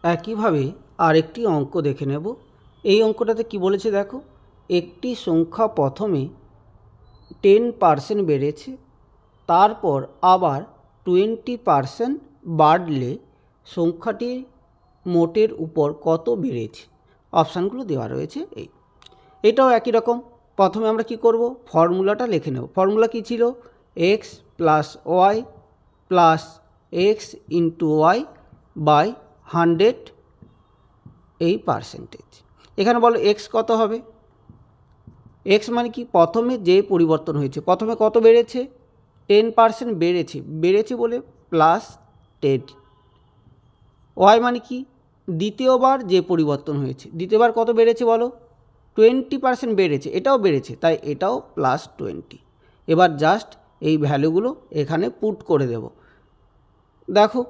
একইভাবে আরেকটি অঙ্ক দেখে নেব। এই অঙ্কটাতে কি বলেছে দেখো, একটি সংখ্যা প্রথমে 10% বেড়েছে, তারপর আবার 20% বাড়লে সংখ্যাটি মোটের উপর কত বেড়েছে। অপশানগুলো দেওয়া রয়েছে। এটাও একই রকম। প্রথমে আমরা কি করব, ফর্মুলাটা লিখে নেব। ফর্মুলা কি ছিল, X plus Y plus X into Y by 100 এই পার্সেন্টেজ। এখানে বলো এক্স কত হবে। এক্স মানে কি, প্রথমে যে পরিবর্তন হয়েছে, প্রথমে কত বেড়েছে, 10% বেড়েছে বলে প্লাস 10। ওয়াই মানে কি, দ্বিতীয়বার যে পরিবর্তন হয়েছে, দ্বিতীয়বার কত বেড়েছে বলো, 20% বেড়েছে, এটাও বেড়েছে, তাই এটাও প্লাস 20। এবার জাস্ট এই ভ্যালুগুলো এখানে পুট করে দেব। দেখো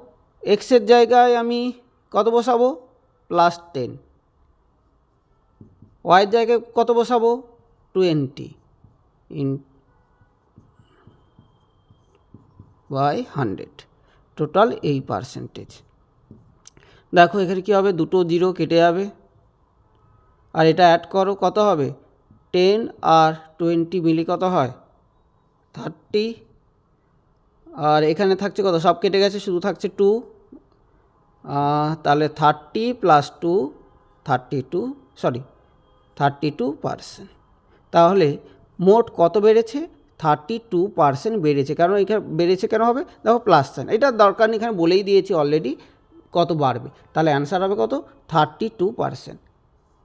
এক্সের জায়গায় আমি কত বসাবো, প্লাস 10। ওয়াইয়ের জায়গায় কত বসাবো, 20 বাই 100, টোটাল এই পার্সেন্টেজ। দেখো এখানে কী হবে, দুটো জিরো কেটে যাবে, আর এটা অ্যাড করো, কত হবে, 10 আর 20 মিলি কত হয়, 30। আর এখানে থাকছে কত, সব কেটে গেছে, শুধু থাকছে 2। তাহলে 30 প্লাস 2 32%। তাহলে মোট কত বেড়েছে, 32% বেড়েছে। কারণ এখানে বেড়েছে কেন হবে, দেখো প্লাস সাইন, এটা দরকার নেই, এখানে বলেই দিয়েছি অলরেডি কত বাড়বে। তাহলে অ্যান্সার হবে কত, 32%।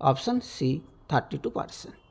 Option C 32%।